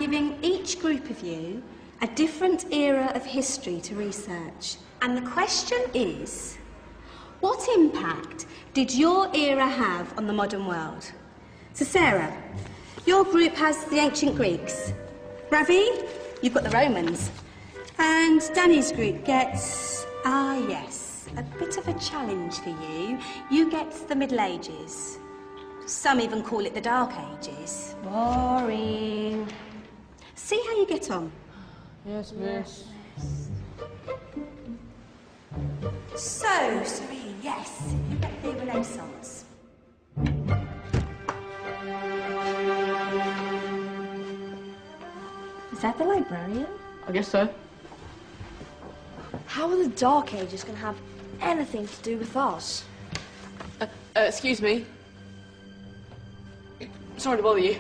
giving each group of you a different era of history to research. And the question is, what impact did your era have on the modern world? So Sarah, your group has the ancient Greeks. Ravi, you've got the Romans. And Danny's group gets, yes, a bit of a challenge for you. You get the Middle Ages. Some even call it the Dark Ages. Boring. See how you get on. Yes, miss. So, Serene, yes, you get the Renaissance. Is that the Librarian? I guess so. How are the Dark Ages going to have anything to do with us? Excuse me. Sorry to bother you.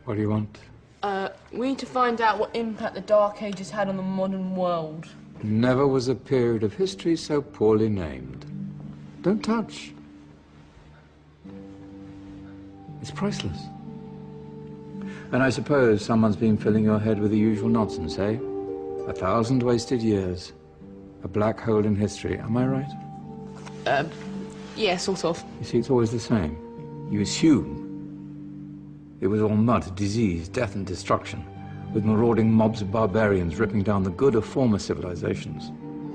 What do you want? We need to find out what impact the Dark Ages had on the modern world. Never was a period of history so poorly named. Don't touch. It's priceless. And I suppose someone's been filling your head with the usual nonsense, eh? 1,000 wasted years. A black hole in history, am I right? Yeah, sort of. You see, it's always the same. You assume it was all mud, disease, death and destruction, with marauding mobs of barbarians ripping down the good of former civilizations,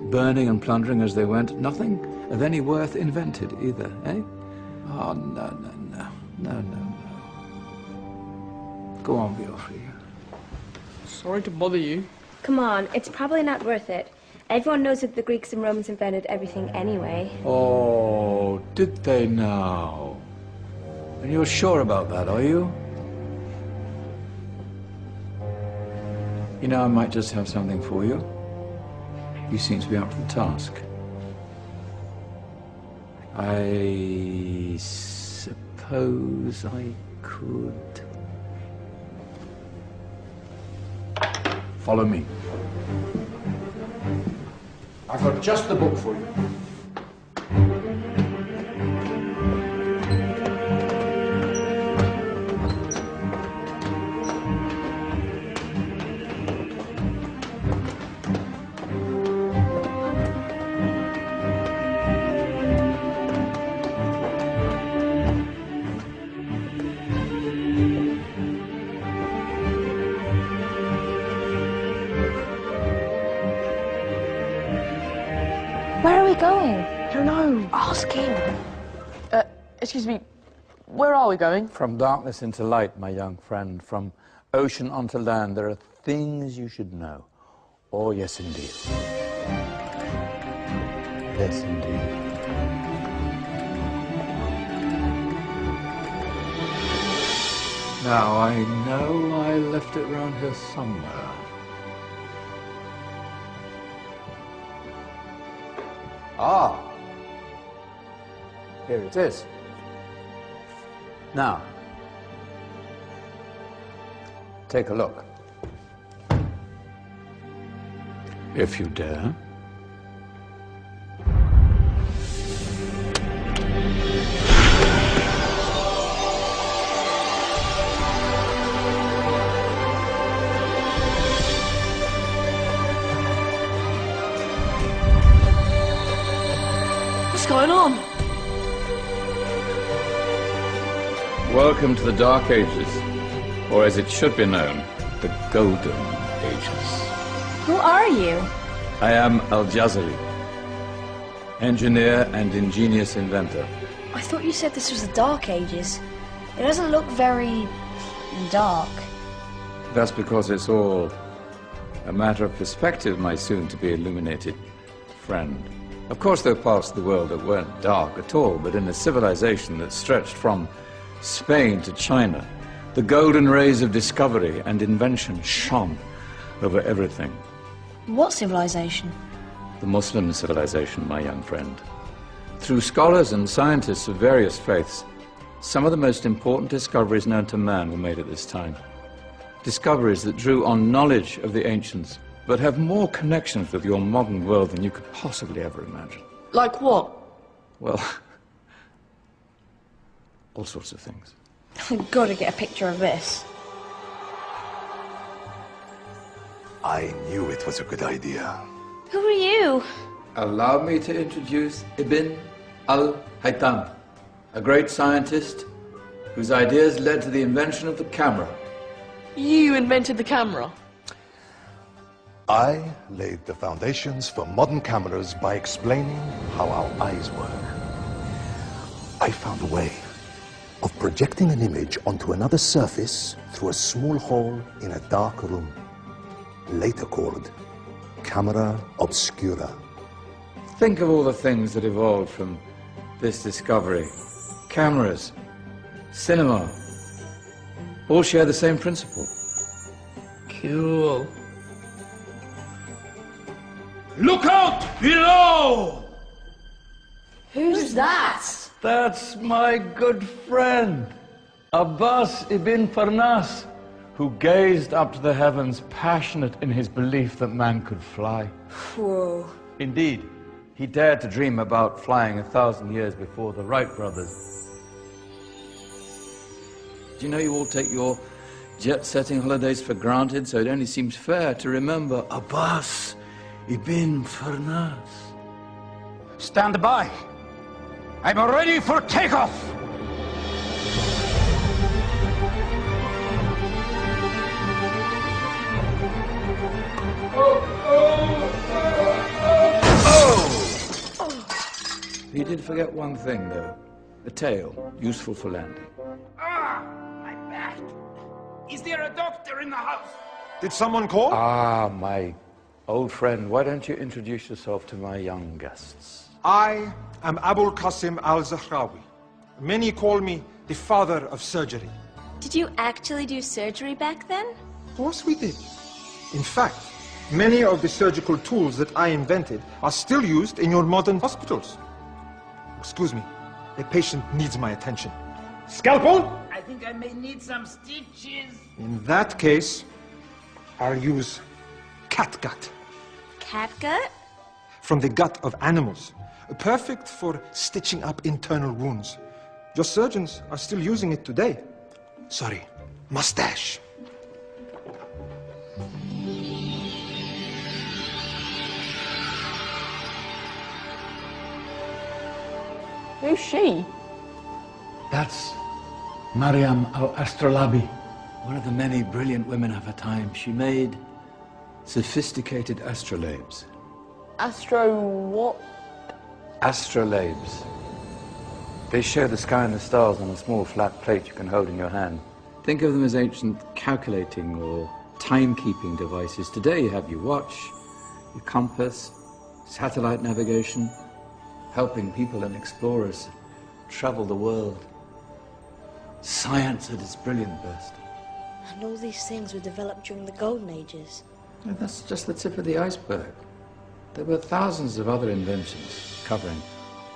burning and plundering as they went, nothing of any worth invented either, eh? Oh, no. Go on, be off with you. Sorry to bother you. Come on, it's probably not worth it. Everyone knows that the Greeks and Romans invented everything anyway. Oh, did they now? And you're sure about that, are you? You know, I might just have something for you. You seem to be up to the task. I suppose I could... Follow me. I've got just the book for you. Where are we going? I don't know. Ask him. Excuse me. Where are we going? From darkness into light, my young friend. From ocean onto land, there are things you should know. Oh, yes, indeed. Yes, indeed. Now, I know I left it around here somewhere. Ah! Here it is. Now, take a look. If you dare. What's going on? Welcome to the Dark Ages, or as it should be known, the Golden Ages. Who are you? I am Al-Jazari, engineer and ingenious inventor. I thought you said this was the Dark Ages. It doesn't look very... dark. That's because it's all a matter of perspective, my soon-to-be illuminated friend. Of course, there are parts of the world that weren't dark at all, but in a civilization that stretched from Spain to China, the golden rays of discovery and invention shone over everything. What civilization? The Muslim civilization, my young friend. Through scholars and scientists of various faiths, some of the most important discoveries known to man were made at this time. Discoveries that drew on knowledge of the ancients, but have more connections with your modern world than you could possibly ever imagine. Like what? Well, all sorts of things. We've got to get a picture of this. I knew it was a good idea. Who are you? Allow me to introduce Ibn Al-Haytham, a great scientist whose ideas led to the invention of the camera. You invented the camera? I laid the foundations for modern cameras by explaining how our eyes work. I found a way of projecting an image onto another surface through a small hole in a dark room, later called camera obscura. Think of all the things that evolved from this discovery. Cameras, cinema, all share the same principle. Cool. Look out below! Who's that? That's my good friend, Abbas ibn Farnas, who gazed up to the heavens, passionate in his belief that man could fly. Whoa. Indeed, he dared to dream about flying 1,000 years before the Wright brothers. Do you know you all take your jet-setting holidays for granted, so it only seems fair to remember Abbas ibn Farnas. Stand by. I'm ready for takeoff. He did forget one thing, though. A tail, useful for landing. Ah, my back. Is there a doctor in the house? Did someone call? Ah, my old friend, why don't you introduce yourself to my young guests? I am Abul Qasim Al-Zahrawi. Many call me the father of surgery. Did you actually do surgery back then? Of course we did. In fact, many of the surgical tools that I invented are still used in your modern hospitals. Excuse me, a patient needs my attention. Scalpel? I think I may need some stitches. In that case, I'll use catgut. Catgut? From the gut of animals. Perfect for stitching up internal wounds. Your surgeons are still using it today. Sorry, mustache. Who's she? That's Maryam al-Astrolabi. One of the many brilliant women of her time. She made sophisticated astrolabes. Astro what? Astrolabes. They show the sky and the stars on a small flat plate you can hold in your hand. Think of them as ancient calculating or timekeeping devices. Today you have your watch, your compass, satellite navigation, helping people and explorers travel the world. Science at its brilliant best. And all these things were developed during the Golden Ages. And that's just the tip of the iceberg. There were thousands of other inventions covering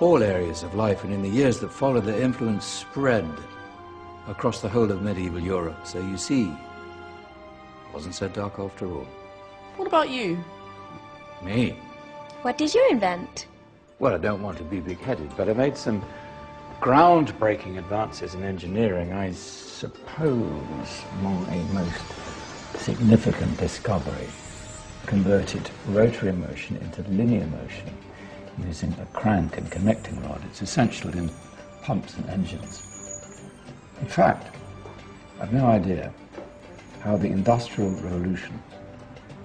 all areas of life, and in the years that followed, their influence spread across the whole of medieval Europe. So you see, it wasn't so dark after all. What about you? Me? What did you invent? Well, I don't want to be big-headed, but I made some groundbreaking advances in engineering. I suppose my most significant discovery converted rotary motion into linear motion using a crank and connecting rod. It's essential in pumps and engines. In fact, I've no idea how the Industrial Revolution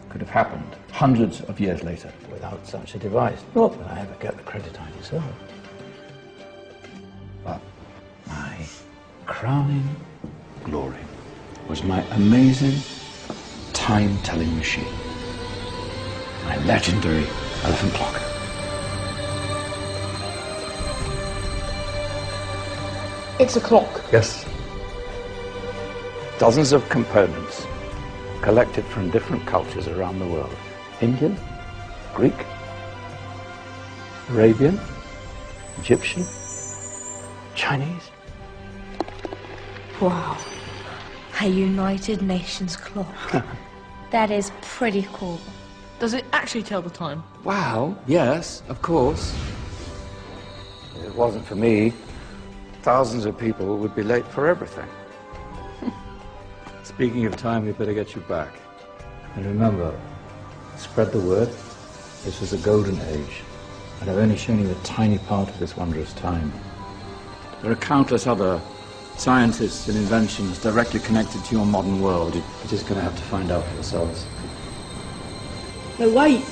could have happened hundreds of years later without such a device. Not that I ever get the credit I deserve. But my crowning glory was my amazing time-telling machine. My legendary elephant clock. It's a clock. Yes. Dozens of components collected from different cultures around the world. Indian, Greek, Arabian, Egyptian, Chinese. Wow. A United Nations clock. That is pretty cool. Does it actually tell the time? Wow, yes, of course. If it wasn't for me, thousands of people would be late for everything. Speaking of time, we better get you back. And remember, Spread the word. This was a golden age, and I've only shown you a tiny part of this wondrous time. There are countless other scientists and inventions directly connected to your modern world. You're just going to have to find out for yourselves. No, wait.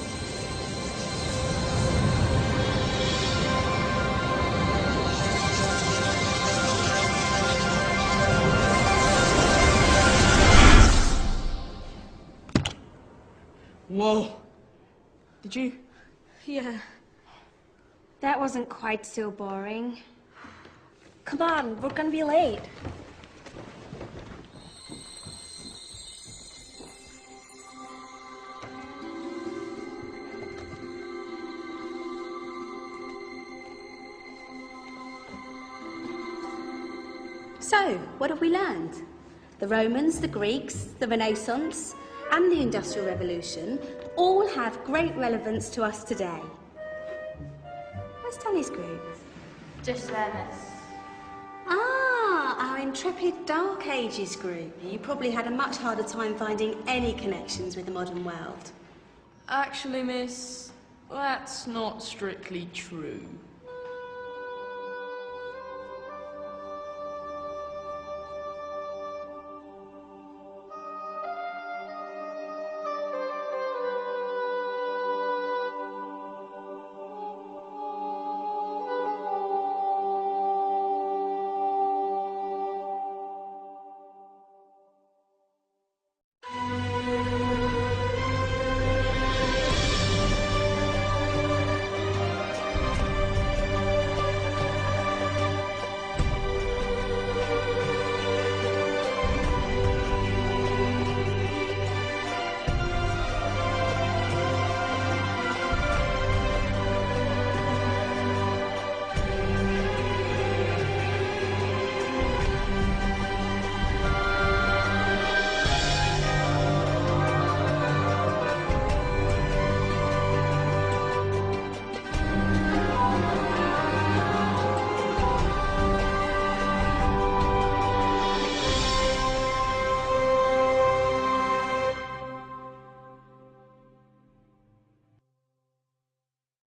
Whoa. Did you? Yeah. That wasn't quite so boring. Come on, we're gonna be late. So, what have we learned? The Romans, the Greeks, the Renaissance, and the Industrial Revolution all have great relevance to us today. Where's Tony's group? Just there, miss. Ah, our intrepid Dark Ages group. You probably had a much harder time finding any connections with the modern world. Actually, miss, that's not strictly true.